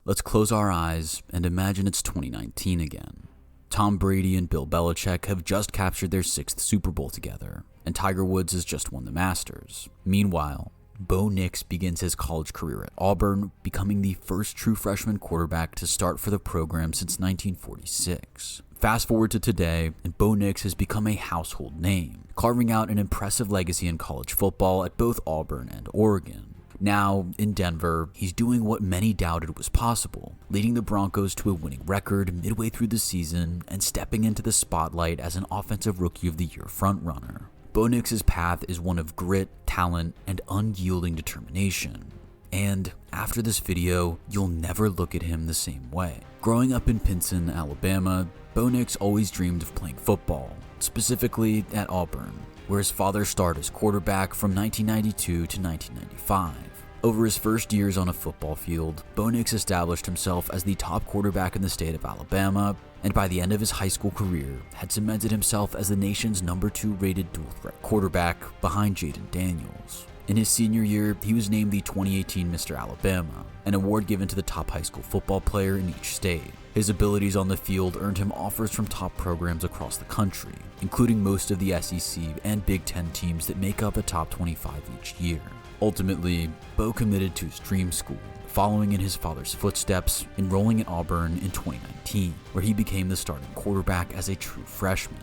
Let's close our eyes and imagine it's 2019 again. Tom Brady and Bill Belichick have just captured their 6th Super Bowl together, and Tiger Woods has just won the Masters. Meanwhile, Bo Nix begins his college career at Auburn, becoming the first true freshman quarterback to start for the program since 1946. Fast forward to today, and Bo Nix has become a household name, carving out an impressive legacy in college football at both Auburn and Oregon. Now, in Denver, he's doing what many doubted was possible, leading the Broncos to a winning record midway through the season and stepping into the spotlight as an Offensive Rookie of the Year frontrunner. Bo Nix's path is one of grit, talent, and unyielding determination. And after this video, you'll never look at him the same way. Growing up in Pinson, Alabama, Bo Nix always dreamed of playing football, specifically at Auburn, where his father starred as quarterback from 1992 to 1995. Over his first years on a football field, Bo Nix established himself as the top quarterback in the state of Alabama, and by the end of his high school career, had cemented himself as the nation's number 2 rated dual-threat quarterback behind Jaden Daniels. In his senior year, he was named the 2018 Mr. Alabama, an award given to the top high school football player in each state. His abilities on the field earned him offers from top programs across the country, including most of the SEC and Big Ten teams that make up a top 25 each year. Ultimately, Bo committed to his dream school, following in his father's footsteps, enrolling at Auburn in 2019, where he became the starting quarterback as a true freshman.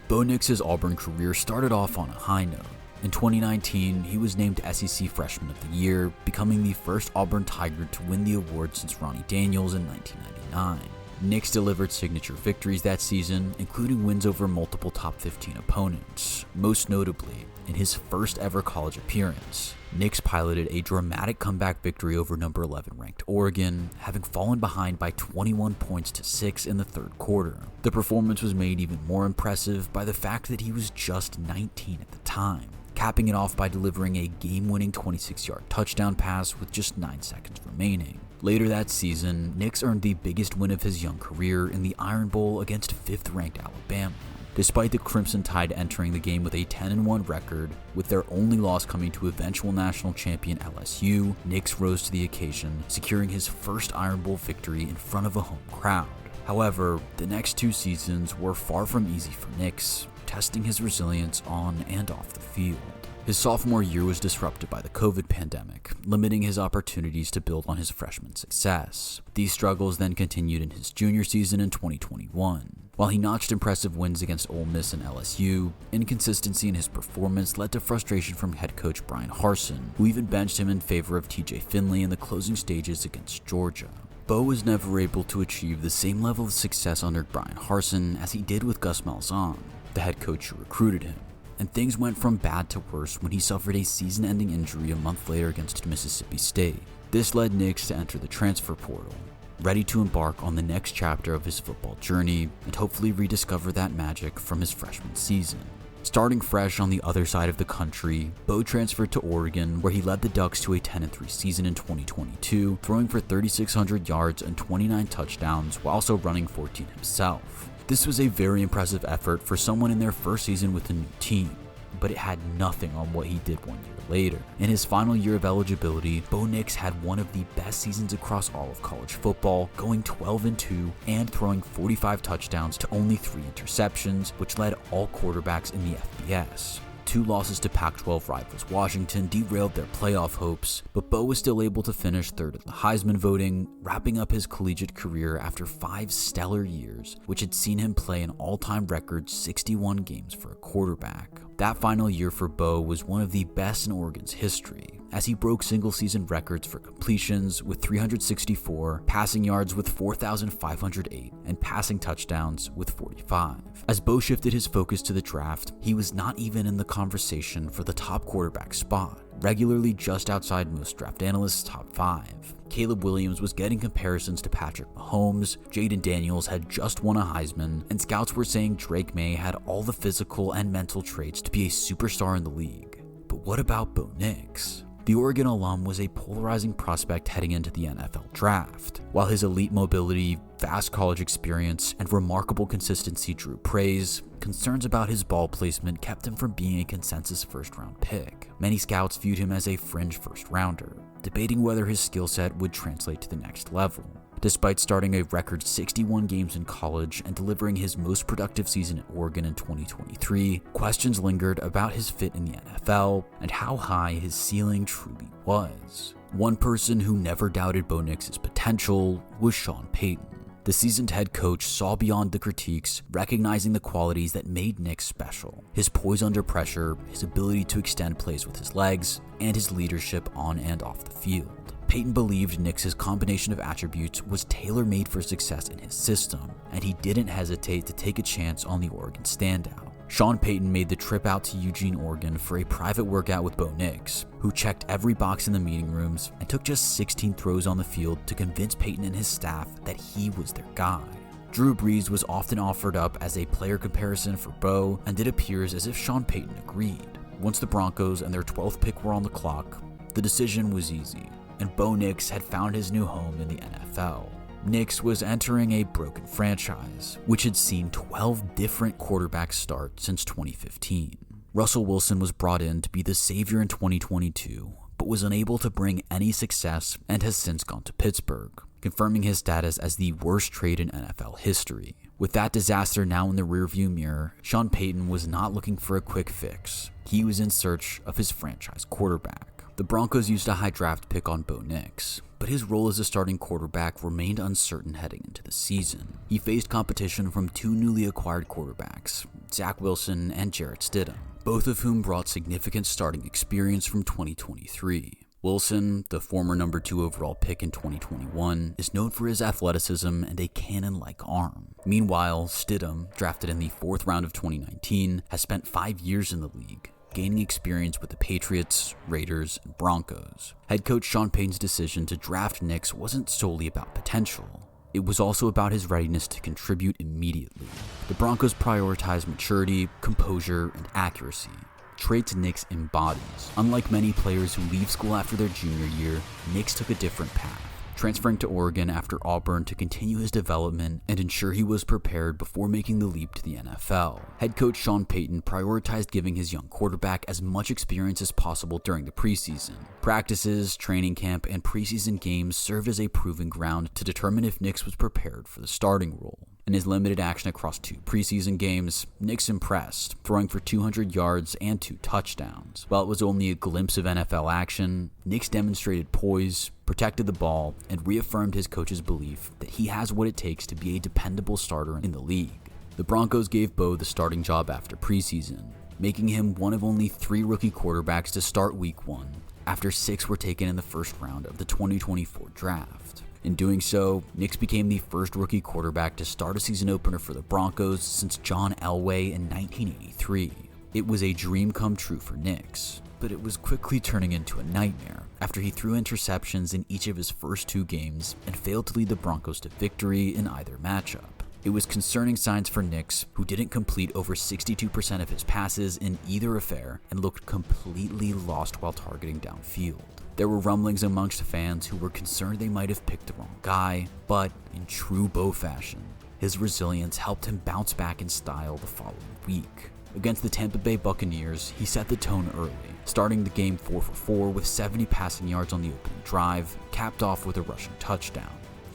Bo Nix's Auburn career started off on a high note. In 2019, he was named SEC Freshman of the Year, becoming the first Auburn Tiger to win the award since Ronnie Daniels in 1999. Nix delivered signature victories that season, including wins over multiple top 15 opponents. Most notably, in his first ever college appearance, Nix piloted a dramatic comeback victory over number 11 ranked Oregon, having fallen behind by 21 points to 6 in the third quarter. The performance was made even more impressive by the fact that he was just 19 at the time, capping it off by delivering a game-winning 26-yard touchdown pass with just 9 seconds remaining. Later that season, Nix earned the biggest win of his young career in the Iron Bowl against 5th-ranked Alabama. Despite the Crimson Tide entering the game with a 10-1 record, with their only loss coming to eventual national champion LSU, Nix rose to the occasion, securing his first Iron Bowl victory in front of a home crowd. However, the next 2 seasons were far from easy for Nix, testing his resilience on and off the field. His sophomore year was disrupted by the COVID pandemic, limiting his opportunities to build on his freshman success. These struggles then continued in his junior season in 2021. While he notched impressive wins against Ole Miss and LSU, inconsistency in his performance led to frustration from head coach Brian Harsin, who even benched him in favor of TJ Finley in the closing stages against Georgia. Bo was never able to achieve the same level of success under Brian Harsin as he did with Gus Malzahn, the head coach who recruited him, and things went from bad to worse when he suffered a season-ending injury a month later against Mississippi State. This led Nix to enter the transfer portal, ready to embark on the next chapter of his football journey and hopefully rediscover that magic from his freshman season. Starting fresh on the other side of the country, Bo transferred to Oregon, where he led the Ducks to a 10-3 season in 2022, throwing for 3,600 yards and 29 touchdowns while also running 14 himself. This was a very impressive effort for someone in their first season with a new team, but it had nothing on what he did 1 year later. In his final year of eligibility, Bo Nix had one of the best seasons across all of college football, going 12-2 and throwing 45 touchdowns to only 3 interceptions, which led all quarterbacks in the FBS. 2 losses to Pac-12 rivals Washington derailed their playoff hopes, but Bo was still able to finish 3rd in the Heisman voting, wrapping up his collegiate career after 5 stellar years, which had seen him play an all-time record 61 games for a quarterback. That final year for Bo was one of the best in Oregon's history, as he broke single-season records for completions with 364, passing yards with 4,508, and passing touchdowns with 45. As Bo shifted his focus to the draft, he was not even in the conversation for the top quarterback spot, regularly just outside most draft analysts' top 5. Caleb Williams was getting comparisons to Patrick Mahomes, Jaden Daniels had just won a Heisman, and scouts were saying Drake May had all the physical and mental traits to be a superstar in the league. But what about Bo Nix? The Oregon alum was a polarizing prospect heading into the NFL draft. While his elite mobility, vast college experience, and remarkable consistency drew praise, concerns about his ball placement kept him from being a consensus first-round pick. Many scouts viewed him as a fringe first-rounder, debating whether his skill set would translate to the next level. Despite starting a record 61 games in college and delivering his most productive season at Oregon in 2023, questions lingered about his fit in the NFL and how high his ceiling truly was. One person who never doubted Bo Nix's potential was Sean Payton. The seasoned head coach saw beyond the critiques, recognizing the qualities that made Nix special: his poise under pressure, his ability to extend plays with his legs, and his leadership on and off the field. Payton believed Nix's combination of attributes was tailor-made for success in his system, and he didn't hesitate to take a chance on the Oregon standout. Sean Payton made the trip out to Eugene, Oregon for a private workout with Bo Nix, who checked every box in the meeting rooms and took just 16 throws on the field to convince Payton and his staff that he was their guy. Drew Brees was often offered up as a player comparison for Bo, and it appears as if Sean Payton agreed. Once the Broncos and their 12th pick were on the clock, the decision was easy, and Bo Nix had found his new home in the NFL. Nix was entering a broken franchise, which had seen 12 different quarterbacks start since 2015. Russell Wilson was brought in to be the savior in 2022, but was unable to bring any success and has since gone to Pittsburgh, confirming his status as the worst trade in NFL history. With that disaster now in the rearview mirror, Sean Payton was not looking for a quick fix. He was in search of his franchise quarterback. The Broncos used a high draft pick on Bo Nix, but his role as a starting quarterback remained uncertain heading into the season. He faced competition from two newly acquired quarterbacks, Zach Wilson and Jarrett Stidham, both of whom brought significant starting experience from 2023. Wilson, the former number 2 overall pick in 2021, is known for his athleticism and a cannon-like arm. Meanwhile, Stidham, drafted in the 4th round of 2019, has spent 5 years in the league, gaining experience with the Patriots, Raiders, and Broncos. Head coach Sean Payton's decision to draft Nix wasn't solely about potential. It was also about his readiness to contribute immediately. The Broncos prioritized maturity, composure, and accuracy, traits Nix embodies. Unlike many players who leave school after their junior year, Nix took a different path, transferring to Oregon after Auburn to continue his development and ensure he was prepared before making the leap to the NFL. Head coach Sean Payton prioritized giving his young quarterback as much experience as possible during the preseason. Practices, training camp, and preseason games served as a proving ground to determine if Nix was prepared for the starting role. In his limited action across 2 preseason games, Nix impressed, throwing for 200 yards and 2 touchdowns. While it was only a glimpse of NFL action, Nix demonstrated poise, protected the ball, and reaffirmed his coach's belief that he has what it takes to be a dependable starter in the league. The Broncos gave Bo the starting job after preseason, making him one of only 3 rookie quarterbacks to start Week 1, after 6 were taken in the first round of the 2024 draft. In doing so, Nix became the first rookie quarterback to start a season opener for the Broncos since John Elway in 1983. It was a dream come true for Nix, but it was quickly turning into a nightmare after he threw interceptions in each of his first 2 games and failed to lead the Broncos to victory in either matchup. It was concerning signs for Nix, who didn't complete over 62% of his passes in either affair and looked completely lost while targeting downfield. There were rumblings amongst fans who were concerned they might have picked the wrong guy, but in true Bo fashion, his resilience helped him bounce back in style the following week. Against the Tampa Bay Buccaneers, he set the tone early, starting the game 4 for 4 with 70 passing yards on the opening drive, capped off with a rushing touchdown.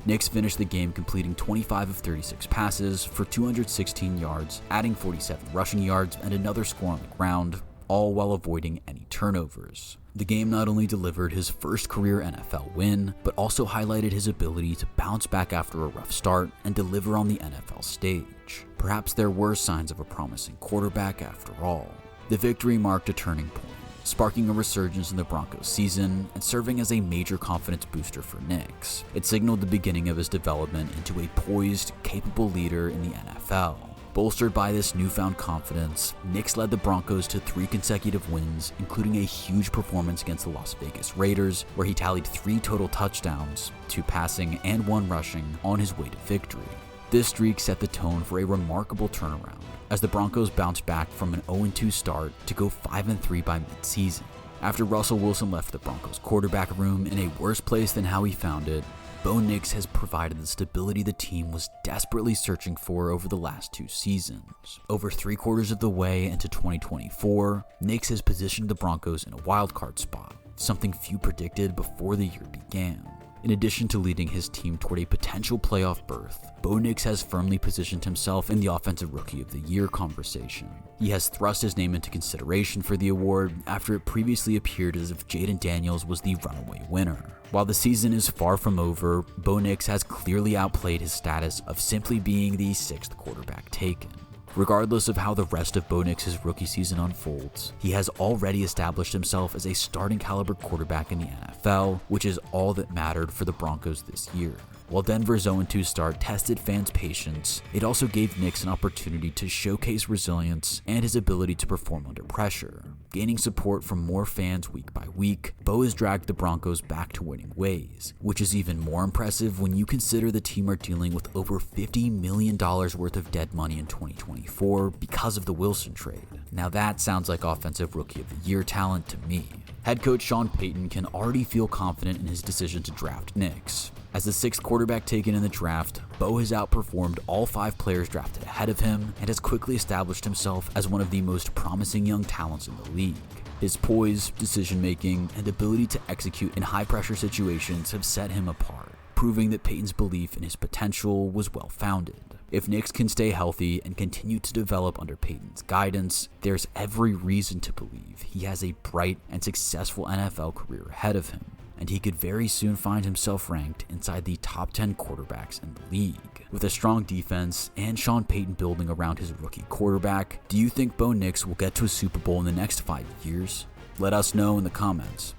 Nix finished the game completing 25 of 36 passes for 216 yards, adding 47 rushing yards and another score on the ground, all while avoiding any turnovers. The game not only delivered his first career NFL win, but also highlighted his ability to bounce back after a rough start and deliver on the NFL stage. Perhaps there were signs of a promising quarterback after all. The victory marked a turning point, sparking a resurgence in the Broncos season and serving as a major confidence booster for Nix. It signaled the beginning of his development into a poised, capable leader in the NFL. Bolstered by this newfound confidence, Nix led the Broncos to 3 consecutive wins, including a huge performance against the Las Vegas Raiders, where he tallied 3 total touchdowns, 2 passing and 1 rushing, on his way to victory. This streak set the tone for a remarkable turnaround, as the Broncos bounced back from an 0-2 start to go 5-3 by midseason. After Russell Wilson left the Broncos quarterback room in a worse place than how he found it, Bo Nix has provided the stability the team was desperately searching for over the last 2 seasons. Over 3/4 of the way into 2024, Nix has positioned the Broncos in a wildcard spot, something few predicted before the year began. In addition to leading his team toward a potential playoff berth, Bo Nix has firmly positioned himself in the Offensive Rookie of the Year conversation. He has thrust his name into consideration for the award after it previously appeared as if Jaden Daniels was the runaway winner. While the season is far from over, Bo Nix has clearly outplayed his status of simply being the 6th quarterback taken. Regardless of how the rest of Bo Nix's rookie season unfolds, he has already established himself as a starting caliber quarterback in the NFL, which is all that mattered for the Broncos this year. While Denver's 0-2 start tested fans' patience, it also gave Nix an opportunity to showcase resilience and his ability to perform under pressure. Gaining support from more fans week by week, Bo has dragged the Broncos back to winning ways, which is even more impressive when you consider the team are dealing with over $50 million worth of dead money in 2024 because of the Wilson trade. Now that sounds like Offensive Rookie of the Year talent to me. Head coach Sean Payton can already feel confident in his decision to draft Nix. As the 6th quarterback taken in the draft, Bo has outperformed all 5 players drafted ahead of him and has quickly established himself as one of the most promising young talents in the league. His poise, decision-making, and ability to execute in high-pressure situations have set him apart, proving that Payton's belief in his potential was well-founded. If Nix can stay healthy and continue to develop under Payton's guidance, there's every reason to believe he has a bright and successful NFL career ahead of him, and he could very soon find himself ranked inside the top 10 quarterbacks in the league. With a strong defense and Sean Payton building around his rookie quarterback, do you think Bo Nix will get to a Super Bowl in the next 5 years? Let us know in the comments.